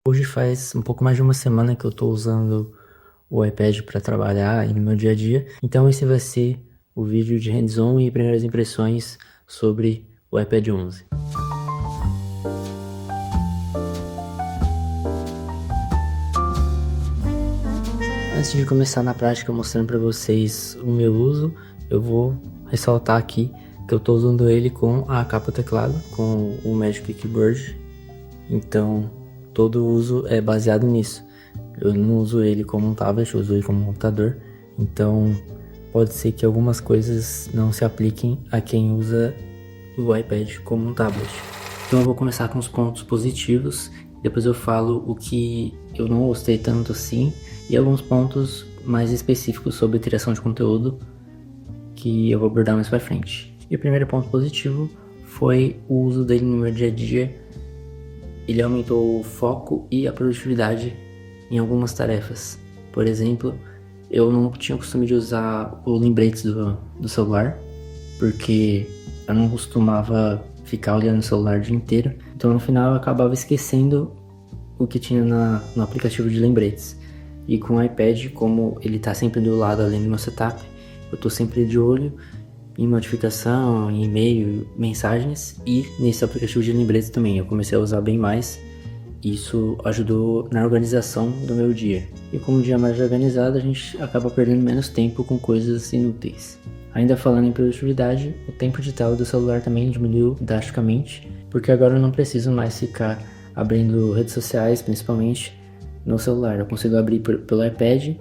Hoje faz um pouco mais de uma semana que eu tô usando o iPad para trabalhar e no meu dia a dia, então esse vai ser o vídeo de hands-on e primeiras impressões sobre o iPad 11. Antes de começar na prática mostrando para vocês o meu uso, eu vou ressaltar aqui que eu estou usando ele com a capa teclado, com o Magic Keyboard, então todo o uso é baseado nisso. Eu não uso ele como um tablet, eu uso ele como um computador, então pode ser que algumas coisas não se apliquem a quem usa o iPad como um tablet. Então eu vou começar com os pontos positivos, depois eu falo o que eu não gostei tanto assim e alguns pontos mais específicos sobre criação de conteúdo que eu vou abordar mais pra frente. E o primeiro ponto positivo foi o uso dele no meu dia a dia. Ele aumentou o foco e a produtividade em algumas tarefas. Por exemplo, eu não tinha o costume de usar o lembretes do celular, porque eu não costumava ficar olhando o celular o dia inteiro. Então no final eu acabava esquecendo o que tinha no aplicativo de lembretes. E com o iPad, como ele está sempre do lado além do meu setup, eu estou sempre de olho em notificação, em e-mail, mensagens e nesse aplicativo de lembretes também. Eu comecei a usar bem mais. Isso ajudou na organização do meu dia. E como o dia é mais organizado, a gente acaba perdendo menos tempo com coisas inúteis. Ainda falando em produtividade, o tempo de tela do celular também diminuiu drasticamente, porque agora eu não preciso mais ficar abrindo redes sociais, principalmente no celular. Eu consigo abrir pelo iPad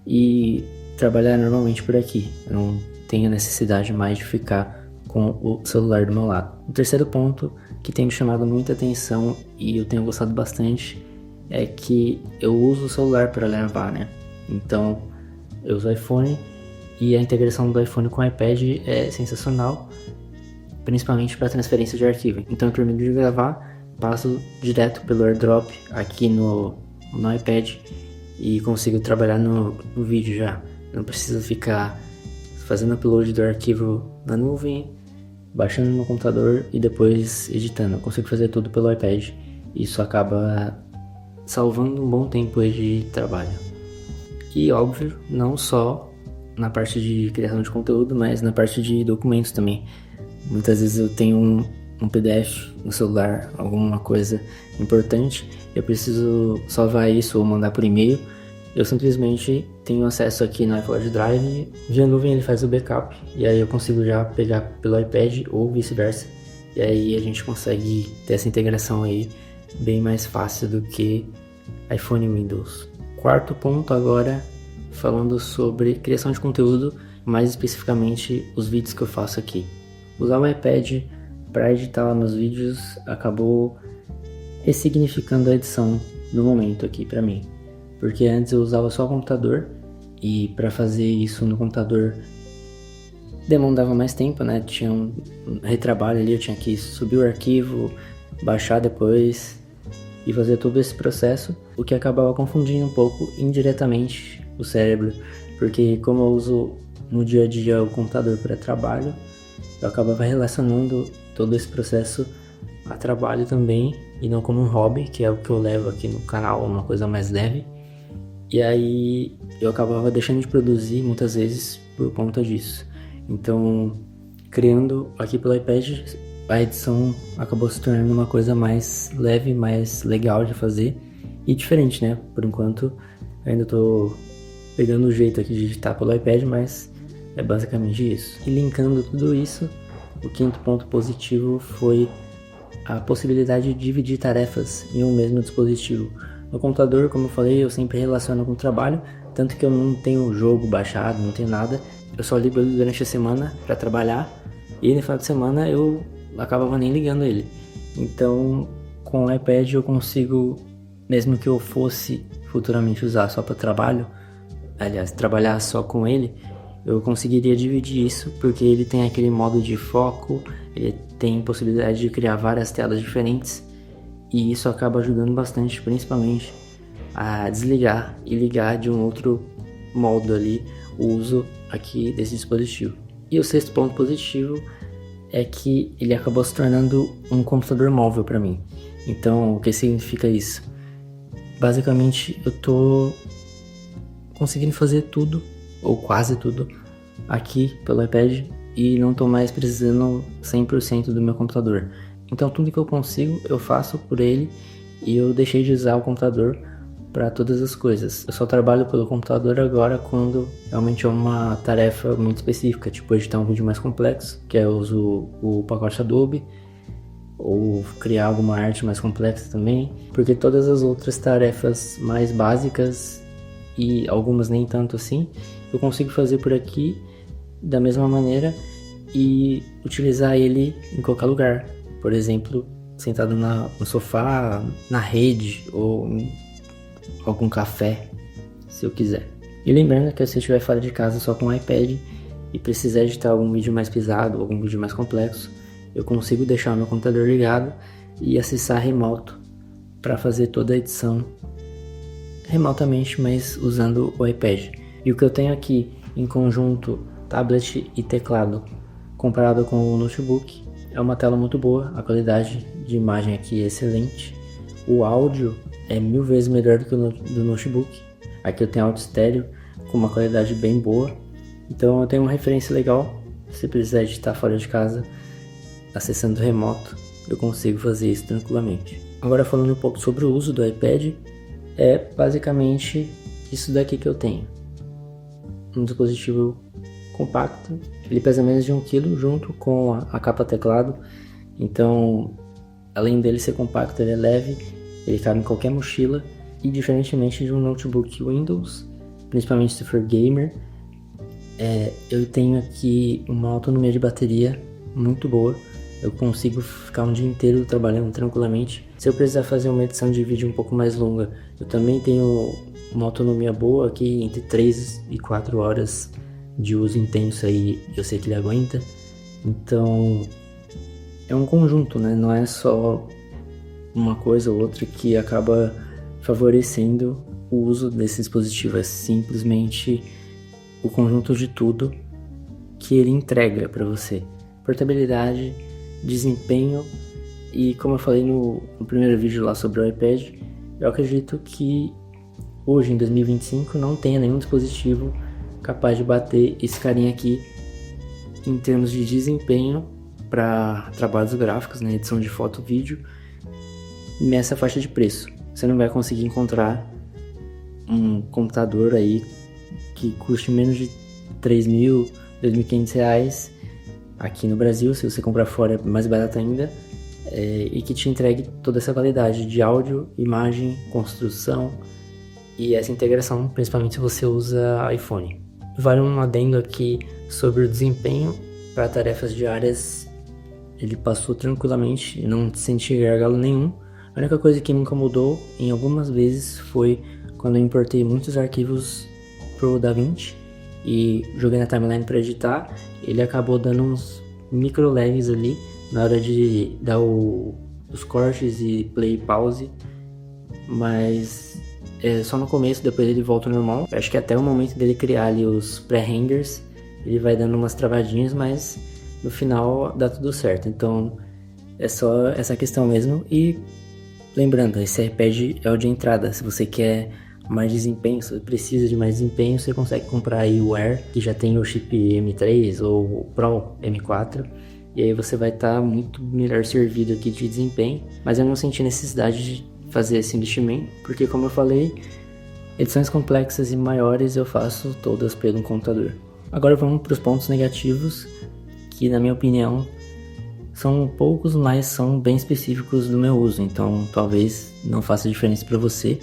e trabalhar normalmente por aqui. Eu não tenho necessidade mais de ficar com o celular do meu lado. O terceiro ponto que tem me chamado muita atenção e eu tenho gostado bastante é que eu uso o celular para levar, né? Então eu uso o iPhone e a integração do iPhone com o iPad é sensacional, principalmente para transferência de arquivo. Então eu termino de gravar, passo direto pelo AirDrop aqui no iPad e consigo trabalhar no vídeo já. Não preciso ficar fazendo upload do arquivo na nuvem, baixando no computador e depois editando. Eu consigo fazer tudo pelo iPad. Isso acaba salvando um bom tempo aí de trabalho. E óbvio, não só na parte de criação de conteúdo, mas na parte de documentos também. Muitas vezes eu tenho um PDF no celular, alguma coisa importante, eu preciso salvar isso ou mandar por e-mail. Eu simplesmente tenho acesso aqui no iCloud Drive, via nuvem ele faz o backup, e aí eu consigo já pegar pelo iPad ou vice-versa. E aí a gente consegue ter essa integração aí bem mais fácil do que iPhone e Windows. Quarto ponto agora, falando sobre criação de conteúdo, mais especificamente os vídeos que eu faço aqui. Usar o iPad para editar meus vídeos acabou ressignificando a edição no momento aqui para mim. Porque antes eu usava só o computador e para fazer isso no computador demandava mais tempo, né? Tinha um retrabalho ali, eu tinha que subir o arquivo, baixar depois e fazer todo esse processo, o que acabava confundindo um pouco indiretamente o cérebro, porque como eu uso no dia a dia o computador para trabalho, eu acabava relacionando todo esse processo a trabalho também e não como um hobby, que é o que eu levo aqui no canal, uma coisa mais leve. E aí eu acabava deixando de produzir muitas vezes por conta disso. Então, criando aqui pelo iPad, a edição acabou se tornando uma coisa mais leve, mais legal de fazer e diferente, né? Por enquanto, ainda tô pegando o jeito aqui de editar pelo iPad, mas é basicamente isso. E linkando tudo isso, o quinto ponto positivo foi a possibilidade de dividir tarefas em um mesmo dispositivo. No computador, como eu falei, eu sempre relaciono com o trabalho, tanto que eu não tenho jogo baixado, não tenho nada. Eu só ligo ele durante a semana para trabalhar e no final de semana eu acabava nem ligando ele. Então, com o iPad eu consigo, mesmo que eu fosse futuramente usar só para trabalho, aliás, trabalhar só com ele, eu conseguiria dividir isso, porque ele tem aquele modo de foco, ele tem possibilidade de criar várias telas diferentes, e isso acaba ajudando bastante, principalmente a desligar e ligar de um outro modo ali o uso aqui desse dispositivo. E o sexto ponto positivo é que ele acabou se tornando um computador móvel para mim. Então, o que significa isso? basicamente eu tô conseguindo fazer tudo, ou quase tudo, aqui pelo iPad e não tô mais precisando 100% do meu computador. Então tudo que eu consigo eu faço por ele e eu deixei de usar o computador para todas as coisas. Eu só trabalho pelo computador agora quando realmente é uma tarefa muito específica, tipo editar um vídeo mais complexo, que eu uso o pacote Adobe, ou criar alguma arte mais complexa também, porque todas as outras tarefas mais básicas e algumas nem tanto assim, eu consigo fazer por aqui da mesma maneira e utilizar ele em qualquer lugar. Por exemplo, sentado no sofá, na rede ou em algum café, se eu quiser. E lembrando que se eu estiver fora de casa só com o iPad e precisar editar algum vídeo mais pesado, algum vídeo mais complexo, eu consigo deixar o meu computador ligado e acessar remoto para fazer toda a edição remotamente, mas usando o iPad. E o que eu tenho aqui em conjunto, tablet e teclado, comparado com o notebook, é uma tela muito boa, a qualidade de imagem aqui é excelente, o áudio é 1000 vezes melhor do que o do notebook. Aqui eu tenho áudio estéreo com uma qualidade bem boa, então eu tenho uma referência legal. Se precisar editar fora de casa, acessando remoto, eu consigo fazer isso tranquilamente. Agora falando um pouco sobre o uso do iPad, é basicamente isso daqui que eu tenho. Um dispositivo compacto, ele pesa menos de 1 kg junto com a capa teclado, então além dele ser compacto, ele é leve, ele cabe em qualquer mochila e diferentemente de um notebook Windows, principalmente se for gamer, eu tenho aqui uma autonomia de bateria muito boa. Eu consigo ficar um dia inteiro trabalhando tranquilamente. Se eu precisar fazer uma edição de vídeo um pouco mais longa, eu também tenho uma autonomia boa aqui, entre 3 e 4 horas de uso intenso aí, eu sei que ele aguenta. Então, é um conjunto, né? Não é só uma coisa ou outra que acaba favorecendo o uso desse dispositivo. É simplesmente o conjunto de tudo que ele entrega para você. Portabilidade, desempenho e, como eu falei no primeiro vídeo lá sobre o iPad, eu acredito que hoje em 2025 não tenha nenhum dispositivo capaz de bater esse carinha aqui em termos de desempenho para trabalhos gráficos, né, edição de foto e vídeo, nessa faixa de preço. Você não vai conseguir encontrar um computador aí que custe menos de 3.000, 2.500 reais aqui no Brasil. Se você comprar fora é mais barato ainda, e que te entregue toda essa qualidade de áudio, imagem, construção e essa integração, principalmente se você usa iPhone. Vale um adendo aqui sobre o desempenho para tarefas diárias. Ele passou tranquilamente, não senti gargalo nenhum. A única coisa que me incomodou em algumas vezes foi quando eu importei muitos arquivos pro DaVinci e joguei na timeline para editar. Ele acabou dando uns micro lags ali na hora de dar os cortes e play e pause, mas só no começo, depois ele volta ao normal. Eu acho que até o momento dele criar ali os pré-renders ele vai dando umas travadinhas, mas no final dá tudo certo. Então é só essa questão mesmo. E lembrando, esse iPad é o de entrada. Se você quer mais desempenho, se você precisa de mais desempenho, você consegue comprar aí o Air, que já tem o chip M3 ou o Pro M4, e aí você vai estar muito melhor servido aqui de desempenho. Mas eu não senti necessidade de fazer esse investimento, porque como eu falei, edições complexas e maiores eu faço todas pelo computador. Agora vamos para os pontos negativos, que na minha opinião são poucos, mas são bem específicos do meu uso, então talvez não faça diferença para você,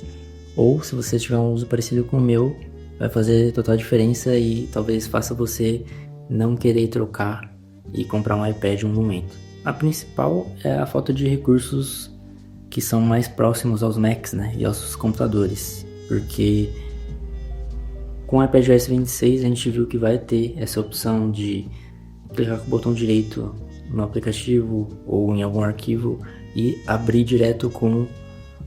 ou se você tiver um uso parecido com o meu, vai fazer total diferença e talvez faça você não querer trocar e comprar um iPad em um momento. A principal é a falta de recursos que são mais próximos aos Macs, né, e aos computadores, porque com o iPadOS 26 a gente viu que vai ter essa opção de clicar com o botão direito no aplicativo ou em algum arquivo e abrir direto com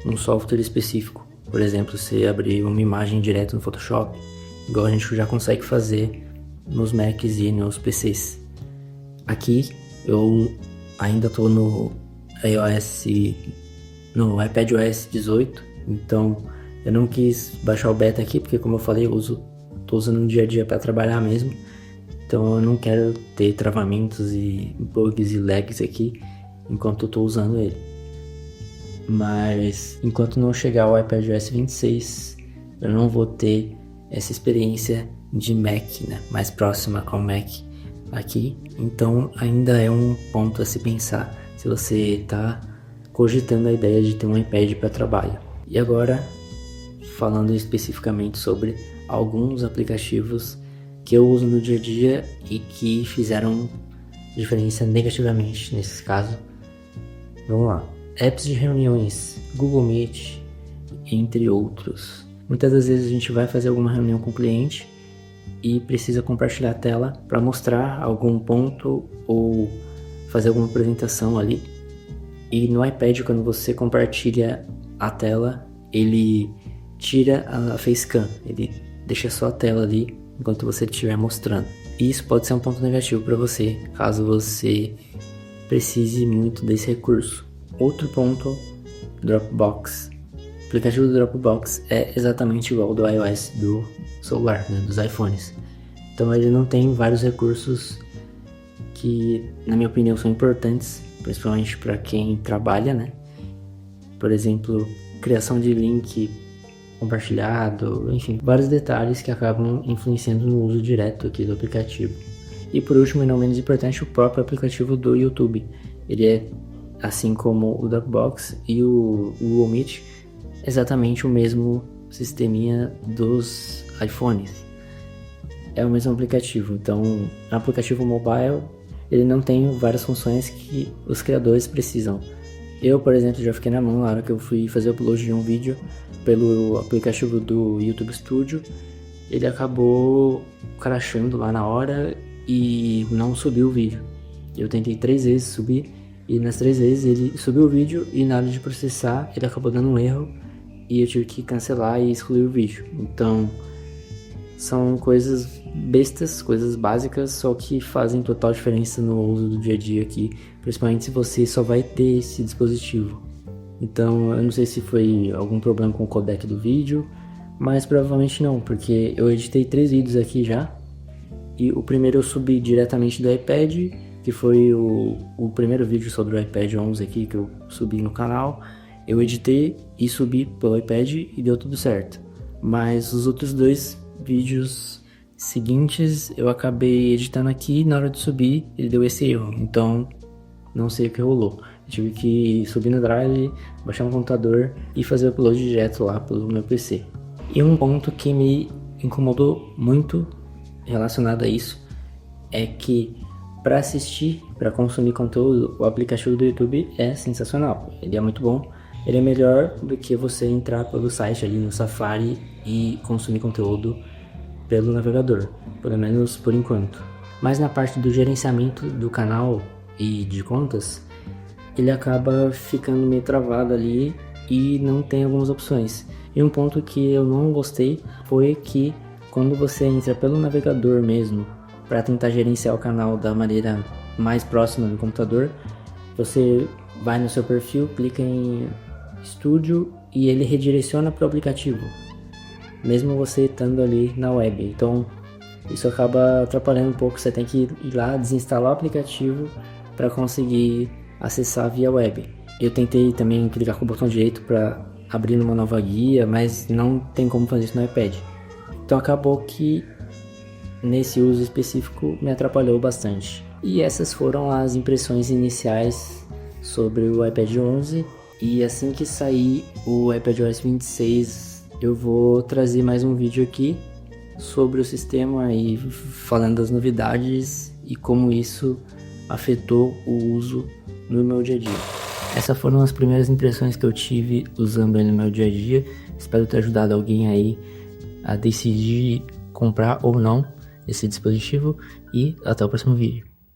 um software específico. Por exemplo, você abrir uma imagem direto no Photoshop, igual a gente já consegue fazer nos Macs e nos PCs. Aqui eu ainda estou no iPadOS 18 Então eu não quis baixar o beta aqui, porque como eu falei, tô usando no dia a dia para trabalhar mesmo. Então eu não quero ter travamentos e bugs e lags aqui enquanto eu tô usando ele. Mas enquanto não chegar o iPadOS 26, eu não vou ter essa experiência de Mac, né, mais próxima ao Mac aqui. Então ainda é um ponto a se pensar se você está cogitando a ideia de ter um iPad para trabalho. E agora, falando especificamente sobre alguns aplicativos que eu uso no dia a dia e que fizeram diferença negativamente nesse caso. Vamos lá. Apps de reuniões, Google Meet, entre outros. Muitas das vezes a gente vai fazer alguma reunião com o cliente e precisa compartilhar a tela para mostrar algum ponto ou fazer alguma apresentação ali. E no iPad, quando você compartilha a tela, ele tira a facecam, ele deixa só a tela ali enquanto você estiver mostrando. E isso pode ser um ponto negativo para você, caso você precise muito desse recurso. Outro ponto, Dropbox. O aplicativo do Dropbox é exatamente igual ao do iOS do celular, né, dos iPhones. Então ele não tem vários recursos que, na minha opinião, são importantes, principalmente para quem trabalha, né? Por exemplo, criação de link compartilhado, enfim, vários detalhes que acabam influenciando no uso direto aqui do aplicativo. E por último, e não menos importante, o próprio aplicativo do YouTube. Ele é, assim como o Dropbox e o Google Meet, exatamente o mesmo sisteminha dos iPhones. É o mesmo aplicativo, então o aplicativo mobile ele não tem várias funções que os criadores precisam. Eu, por exemplo, já fiquei na mão na hora que eu fui fazer o upload de um vídeo pelo aplicativo do YouTube Studio. Ele acabou crashando lá na hora e não subiu o vídeo. Eu tentei 3 vezes subir e nas 3 vezes ele subiu o vídeo e na hora de processar ele acabou dando um erro e eu tive que cancelar e excluir o vídeo. Então são coisas bestas, coisas básicas, só que fazem total diferença no uso do dia a dia aqui, principalmente se você só vai ter esse dispositivo. Então eu não sei se foi algum problema com o codec do vídeo, mas provavelmente não, porque eu editei 3 vídeos aqui já, e o primeiro eu subi diretamente do iPad, que foi o primeiro vídeo sobre o iPad 11 aqui que eu subi no canal. Eu editei e subi pelo iPad e deu tudo certo, mas os outros 2 vídeos seguintes eu acabei editando aqui e na hora de subir ele deu esse erro, então não sei o que rolou. Eu tive que subir no Drive, baixar um computador e fazer o upload direto lá pelo meu PC. E um ponto que me incomodou muito relacionado a isso é que para assistir, para consumir conteúdo, o aplicativo do YouTube é sensacional, ele é muito bom. Ele é melhor do que você entrar pelo site ali no Safari e consumir conteúdo pelo navegador, pelo menos por enquanto. Mas na parte do gerenciamento do canal e de contas, ele acaba ficando meio travado ali e não tem algumas opções. E um ponto que eu não gostei foi que quando você entra pelo navegador mesmo para tentar gerenciar o canal da maneira mais próxima do computador, você vai no seu perfil, clica em Studio e ele redireciona para o aplicativo, mesmo você estando ali na web. Então isso acaba atrapalhando um pouco, você tem que ir lá, desinstalar o aplicativo para conseguir acessar via web. Eu tentei também clicar com o botão direito para abrir uma nova guia, mas não tem como fazer isso no iPad. Então acabou que nesse uso específico me atrapalhou bastante. E essas foram as impressões iniciais sobre o iPad 11. E assim que sair o iPadOS 26, eu vou trazer mais um vídeo aqui sobre o sistema e falando das novidades e como isso afetou o uso no meu dia a dia. Essas foram as primeiras impressões que eu tive usando ele no meu dia a dia. Espero ter ajudado alguém aí a decidir comprar ou não esse dispositivo e até o próximo vídeo.